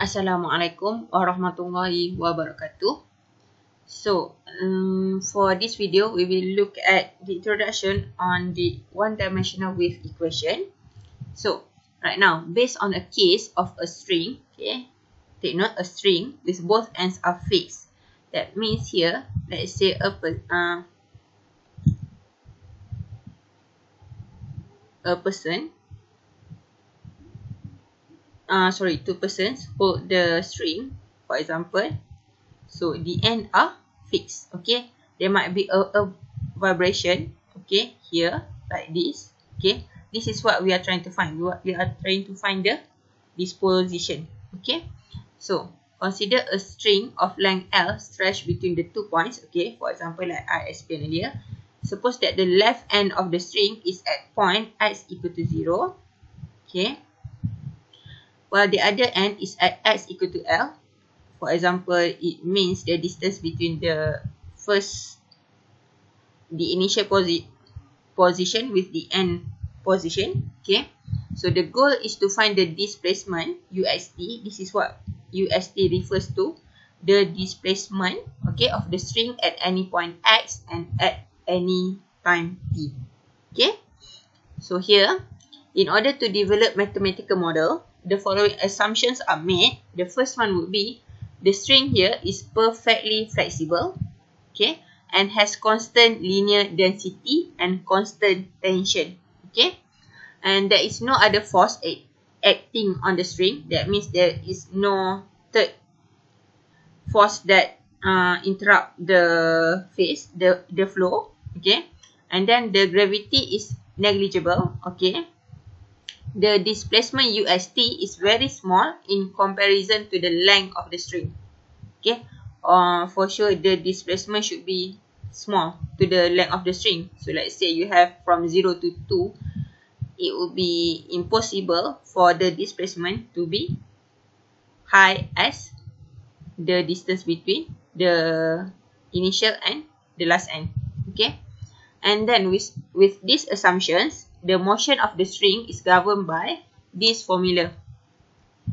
Assalamualaikum warahmatullahi wabarakatuh. So, for this video, we will look at the introduction on the one-dimensional wave equation. So, right now, based on a case of a string, okay, take note, a string with both ends are fixed. That means here, let's say a person, two persons hold the string, for example. So the end are fixed. Okay, there might be a vibration. Okay, here like this. Okay, this is what we are trying to find. We are trying to find the disposition. Okay, so consider a string of length L stretched between the 2 points. Okay, for example, like I explained earlier. Suppose that the left end of the string is at point x equal to 0. Okay, while the other end is at x equal to L. For example, it means the distance between the initial position with the end position. Okay, so the goal is to find the displacement UST. This is what UST refers to, the displacement, okay, of the string at any point x and at any time t. Okay, so here, in order to develop mathematical model, the following assumptions are made. The first one would be the string here is perfectly flexible, okay, and has constant linear density and constant tension, okay, and there is no other force acting on the string. That means there is no third force that interrupt the phase, the flow, okay, and then the gravity is negligible, okay. The displacement UST is very small in comparison to the length of the string. Okay, for sure the displacement should be small to the length of the string. So let's say you have from 0 to 2, it would be impossible for the displacement to be high as the distance between the initial and the last end. Okay, and then with these assumptions, the motion of the string is governed by this formula.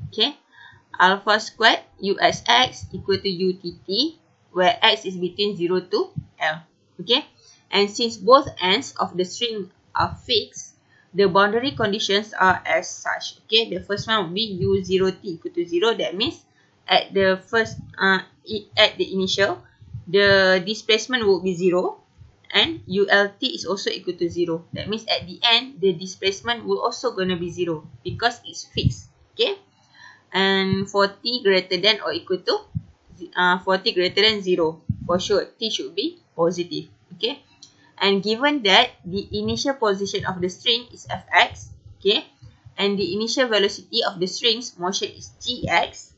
Okay, alpha squared USX equal to UTT, where X is between 0 to L. Okay, and since both ends of the string are fixed, the boundary conditions are as such. Okay, the first one will be U0T equal to 0. That means at the initial, the displacement will be 0. And ULT is also equal to 0. That means at the end, the displacement will also going to be 0 because it's fixed. Okay. And for t greater than or equal to 0, for sure t should be positive. Okay. And given that the initial position of the string is fx, okay, and the initial velocity of the string's motion is gx,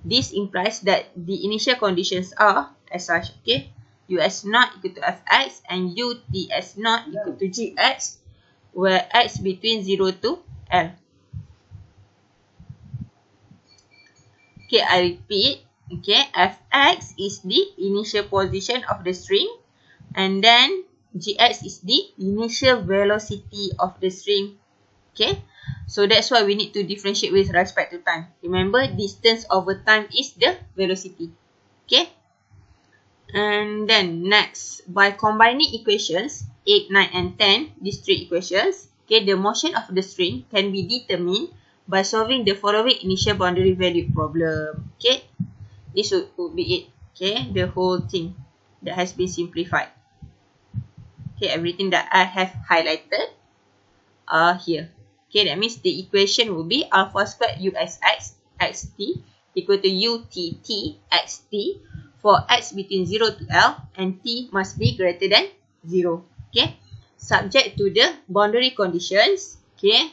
this implies that the initial conditions are as such. Okay. US naught equal to fx and UTS naught equal to gx, where x between 0 to L. Okay, I repeat. Okay, fx is the initial position of the string, and then gx is the initial velocity of the string. Okay, so that's why we need to differentiate with respect to time. Remember, distance over time is the velocity. Okay. And then next, by combining equations 8, 9 and 10, these three equations, okay, the motion of the string can be determined by solving the following initial boundary value problem. Okay, this would be it. Okay, the whole thing that has been simplified. Okay, everything that I have highlighted are here. Okay, that means the equation will be alpha squared USX xt equal to UTT xt for x between 0 to L and t must be greater than 0. Okay, subject to the boundary conditions. Okay,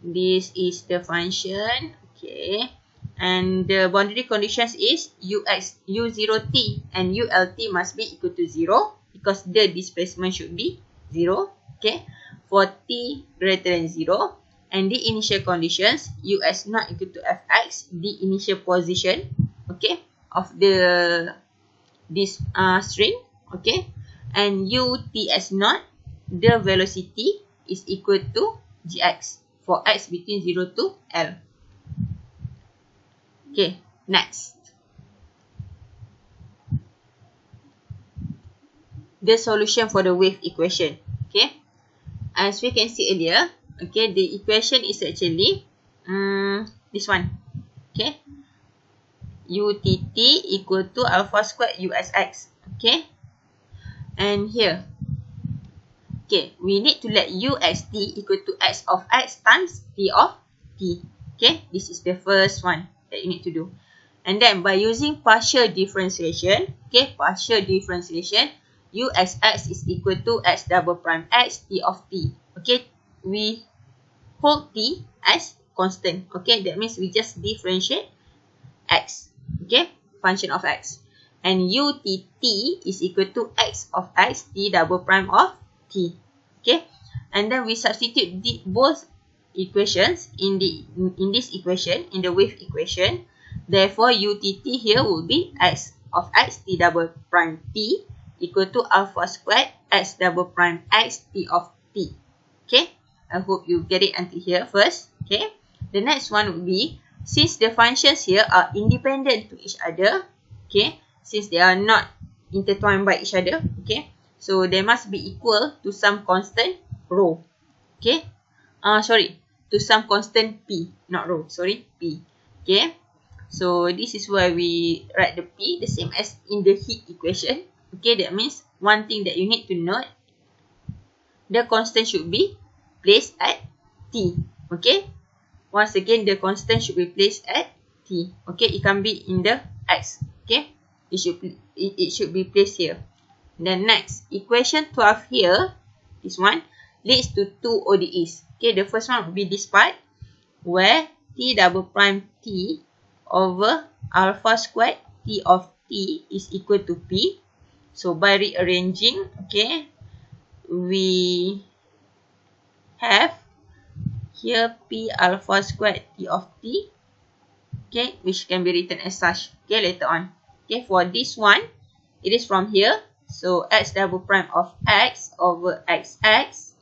this is the function. Okay, and the boundary conditions is U0t and ULT must be equal to 0 because the displacement should be 0. Okay, for t greater than 0, and the initial conditions US not equal to fx, the initial position, okay, of this string, okay, and UTS naught, the velocity is equal to gx for x between 0 to L. Okay, next. The solution for the wave equation. Okay, as we can see earlier, okay, the equation is actually this one. Okay, UTT equal to alpha squared USX. Okay, and here, okay, we need to let UXT equal to x of x times t of t. Okay, this is the first one that you need to do. And then by using partial differentiation, okay, partial differentiation, UXX is equal to x double prime x t of t. Okay, we hold t as constant. Okay, that means we just differentiate x. Okay, function of x. And UTT is equal to x of x t double prime of t. Okay, and then we substitute both equations in this equation, in the wave equation. Therefore, UTT here will be x of x t double prime t equal to alpha squared x double prime x t of t. Okay, I hope you get it until here first. Okay, the next one would be, since the functions here are independent to each other, okay, since they are not intertwined by each other, okay, so they must be equal to some constant rho. Okay, to some constant p, not rho, sorry, p. Okay, so this is why we write the p the same as in the heat equation. Okay, that means one thing that you need to note, the constant should be placed at t. Okay, once again, the constant should be placed at t. Okay, it can be in the x. Okay, it should be placed here. Then next, equation 12 here, this one, leads to two ODEs. Okay, the first one will be this part, where t double prime t over alpha squared t of t is equal to p. So by rearranging, okay, we have here p alpha squared t of t, okay, which can be written as such, okay, later on. Okay, for this one, it is from here, so x double prime of x over xx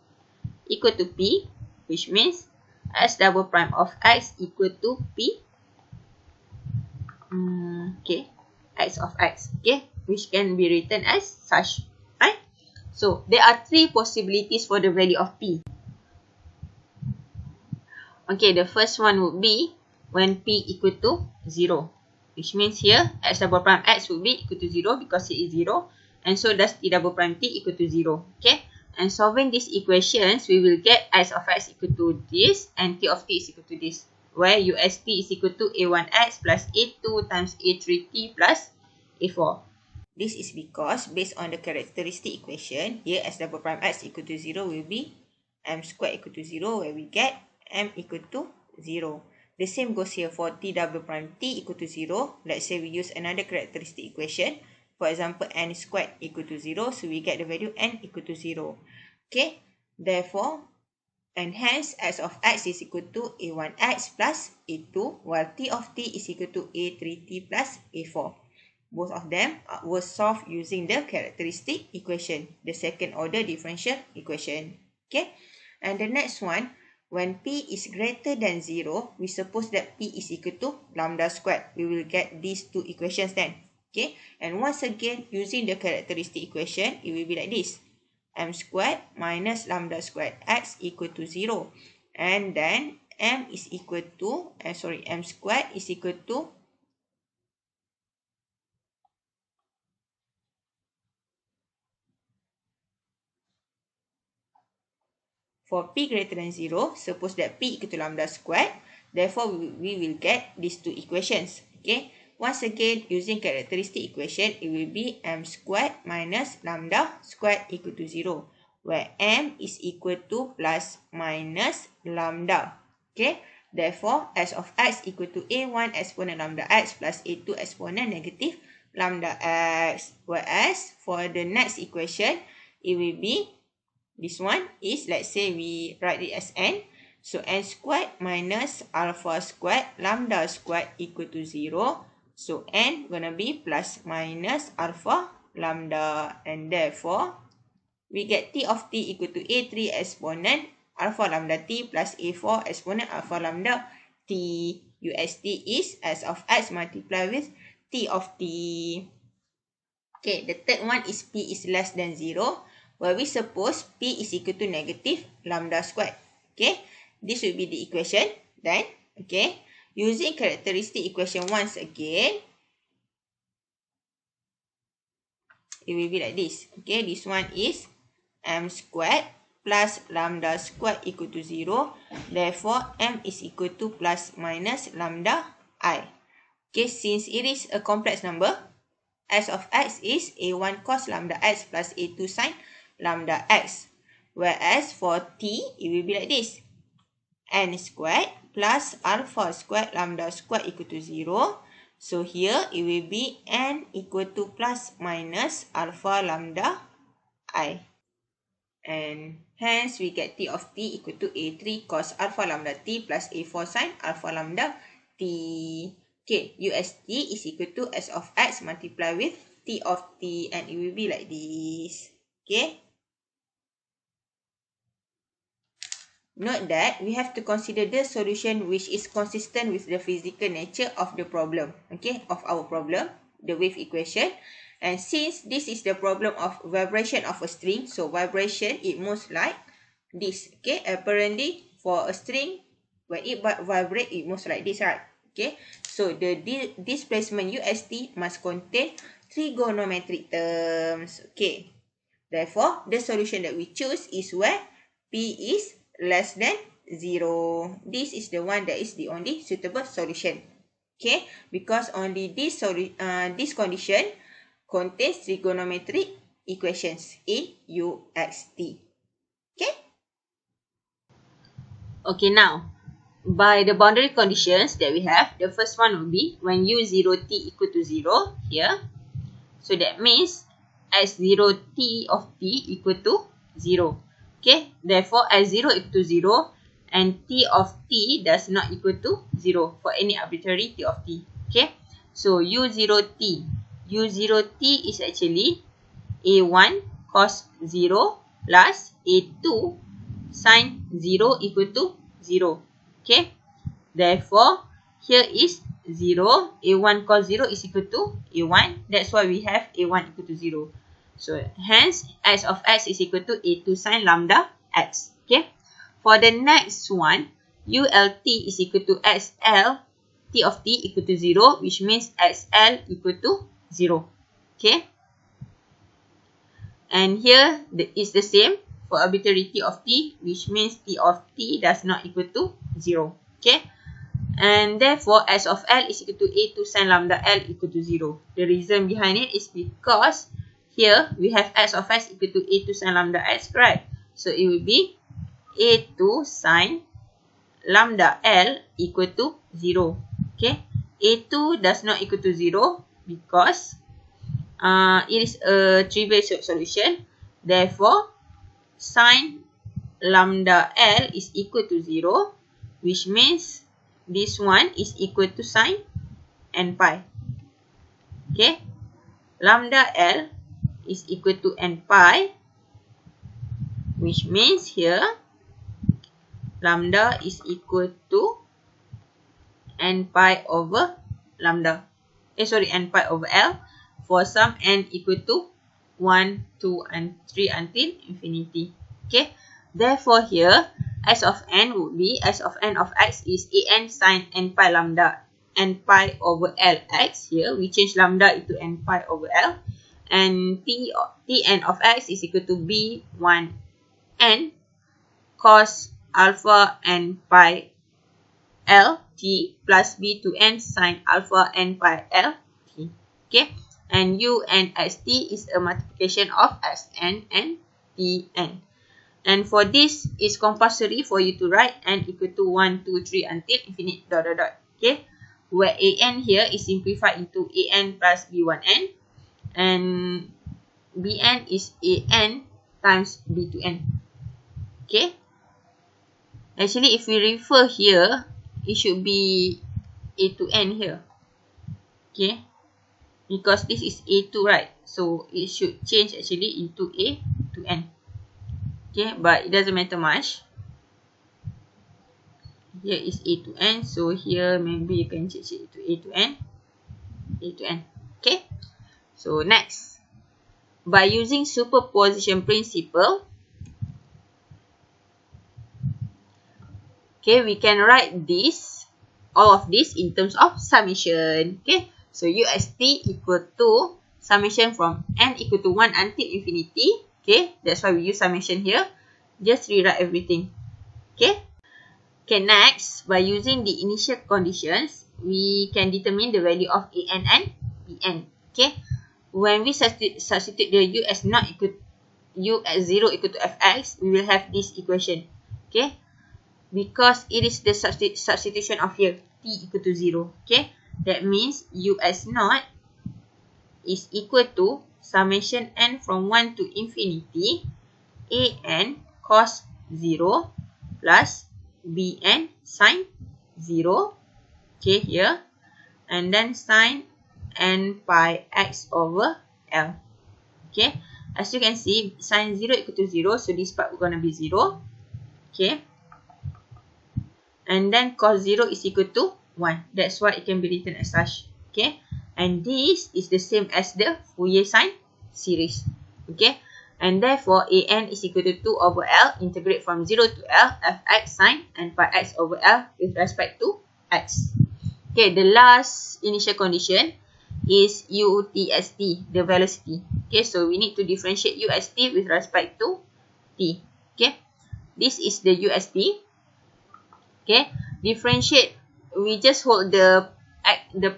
equal to p, which means x double prime of x equal to p, okay, x of x, okay, which can be written as such, right? So there are three possibilities for the value of p. Okay, the first one would be when p equal to 0, which means here x double prime x would be equal to 0 because it is 0, and so does t double prime t equal to 0. Okay, and solving these equations, we will get x of x equal to this and t of t is equal to this, where UST is equal to a1x plus a2 times a3t plus a4. This is because based on the characteristic equation, here x double prime x equal to 0 will be m squared equal to 0, where we get m equal to 0. The same goes here for t double prime t equal to 0. Let's say we use another characteristic equation. For example, n squared equal to 0. So we get the value n equal to 0. Okay. Therefore, and hence x of x is equal to a1x plus a2, while t of t is equal to a3t plus a4. Both of them were solved using the characteristic equation, the second order differential equation. Okay. And the next one, when p is greater than 0, we suppose that p is equal to lambda squared. We will get these two equations then. Okay. And once again, using the characteristic equation, it will be like this. M squared minus lambda squared x equal to 0. And then m is equal to, m squared is equal to for p greater than 0, suppose that p equal to lambda squared. Therefore, we will get these two equations. Okay. Once again, using characteristic equation, it will be m squared minus lambda squared equal to 0, where m is equal to plus minus lambda. Okay. Therefore, s of x equal to a1 exponent lambda x plus a2 exponent negative lambda x. Whereas, for the next equation, it will be this one is, let's say we write it as n. So n squared minus alpha squared lambda squared equal to 0. So n gonna be plus minus alpha lambda, and therefore we get t of t equal to a3 exponent alpha lambda t plus a4 exponent alpha lambda t. UST is S of X multiplied with T of T. Okay, the third one is P is less than 0, where we suppose P is equal to negative lambda squared. Okay, this will be the equation. Then, okay, using characteristic equation once again, it will be like this. Okay, this one is M squared plus lambda squared equal to 0. Therefore, M is equal to plus minus lambda I. Okay, since it is a complex number, S of X is A1 cos lambda X plus A2 sin lambda X. Whereas for T, it will be like this. N squared plus alpha squared lambda squared equal to 0. So here it will be N equal to plus minus alpha lambda I. And hence we get T of T equal to A3 cos alpha lambda T plus A4 sin alpha lambda T. Okay, UST is equal to S of X multiplied with T of T, and it will be like this. Okay. Note that we have to consider the solution which is consistent with the physical nature of the problem, okay, of our problem, the wave equation. And since this is the problem of vibration of a string, so vibration, it moves like this, okay. Apparently, for a string, when it vibrates, it moves like this, right? Okay, so the displacement UST must contain trigonometric terms, okay. Therefore, the solution that we choose is where P is less than 0. This is the one that is the only suitable solution. Okay, because only this condition contains trigonometric equations in UXT. Okay. Okay, now, by the boundary conditions that we have, the first one will be when U0t equal to 0 here. So that means S0t of t equal to 0. Okay, therefore S0 equal to 0 and T of t does not equal to 0 for any arbitrary T of t. Okay, so U0t is actually A1 cos 0 plus A2 sin 0 equal to 0. Okay, therefore here is 0, A1 cos 0 is equal to A1. That's why we have A1 equal to 0. So hence S of X is equal to A2 sin lambda X. Okay. For the next one, ULT is equal to XL, T of T equal to 0, which means XL equal to 0. Okay. And here is the same for arbitrary T of T, which means T of T does not equal to 0. Okay. And therefore, S of L is equal to A2 sin lambda L equal to 0. The reason behind it is because here we have S of X equal to A2 sin lambda X, right? So it will be A2 sin lambda L equal to 0. Okay. A2 does not equal to 0 because it is a trivial solution. Therefore, sin lambda L is equal to 0, which means this one is equal to sin n pi. Okay. Lambda L is equal to n pi, which means here lambda is equal to n pi over lambda. N pi over L for some n equal to 1, 2, and 3 until infinity. Okay. Therefore here S of n would be S of n of x is an sin n pi lambda n pi over L x. Here we change lambda into n pi over L. And Tn of x is equal to B1 n cos alpha n pi L t plus B2n sin alpha n pi L t. Okay. And U and Xt is a multiplication of Sn and Tn. And for this, it's compulsory for you to write n equal to 1, 2, 3 until infinite dot dot dot. Okay. Where an here is simplified into an plus b1n. And bn is an times b2n. Okay. Actually, if we refer here, it should be a to n here. Okay. Because this is a2, right? So, it should change actually into a to n. Okay, but it doesn't matter much. Here is a to n. So here maybe you can change it to a to n. A to n. Okay. So next, by using superposition principle, okay, we can write this, all of this in terms of summation. Okay. So UST equal to summation from n equal to 1 until infinity. Okay. That's why we use summation here. Just rewrite everything. Okay. Okay, next, by using the initial conditions, we can determine the value of an and bn. Okay, when we substitute the u as not equal u as 0 equal to fx, we will have this equation. Okay, because it is the substitution of here t equal to 0. Okay, that means u as not is equal to summation n from 1 to infinity an cos 0 plus bn sin 0, okay, here, and then sin n pi x over l. Okay, as you can see, sin 0 equal to 0, so this part we're going to be 0. Okay, and then cos 0 is equal to 1. That's why it can be written as such. Okay, and this is the same as the Fourier sine series. Okay, and therefore an is equal to 2 over L, integrate from 0 to L, fx sine n pi x over L with respect to x. Okay, the last initial condition is UTST, the velocity. Okay, so we need to differentiate UST with respect to t. Okay, this is the UST. Okay, differentiate, we just hold the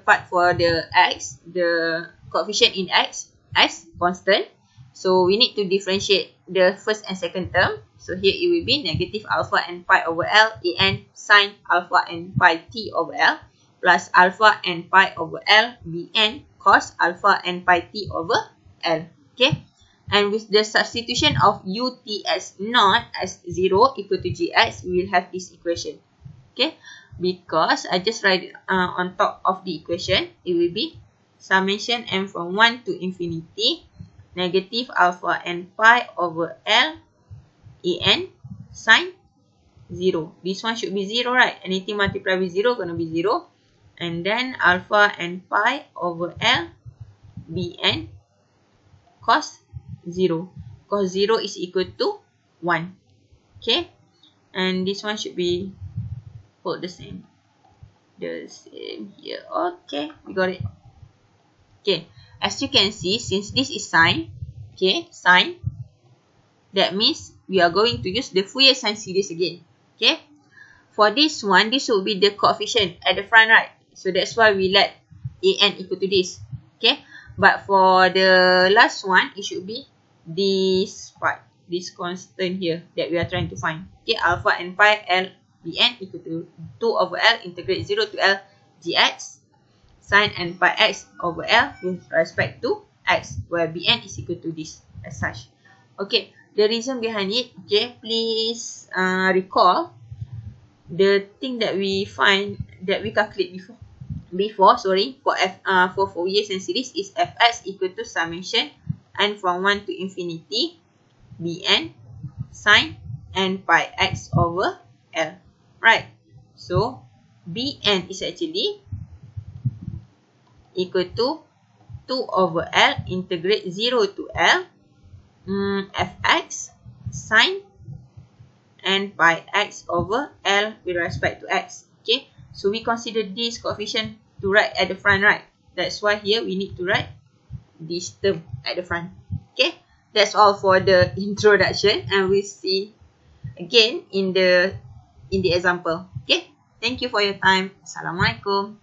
part for the x, the coefficient in x as constant. So we need to differentiate the first and second term. So here it will be negative alpha n pi over L an sin alpha n pi t over L plus alpha n pi over L bn cos alpha n pi t over L. Okay. And with the substitution of ut as not as 0 equal to gx, we will have this equation. Okay. Because I just write it on top of the equation, it will be summation n from 1 to infinity negative alpha n pi over L an sin 0. This one should be 0, right? Anything multiplied with 0 going to be 0. And then alpha n pi over L bn cos 0. Cos 0 is equal to 1. Okay? And this one should be hold the same. The same here. Okay, we got it. Okay. As you can see, since this is sine, okay, sine, that means we are going to use the Fourier sine series again. Okay, for this one, this will be the coefficient at the front, right? So that's why we let an equal to this. Okay, but for the last one, it should be this part, this constant here that we are trying to find. Okay, alpha n pi L bn equal to 2 over L integrate 0 to L gx sin n pi x over L with respect to x, where bn is equal to this as such. Okay, the reason behind it, okay, please recall the thing that we find, that we calculate before, for Fourier sine series is fx equal to summation n from 1 to infinity bn sin n pi x over L, right? So bn is actually equal to 2 over L integrate 0 to L fx sin n pi x over L with respect to x. Okay, so we consider this coefficient to write at the front, right? That's why here we need to write this term at the front. Okay, that's all for the introduction, and we'll see again in the example. Okay, thank you for your time. Assalamualaikum.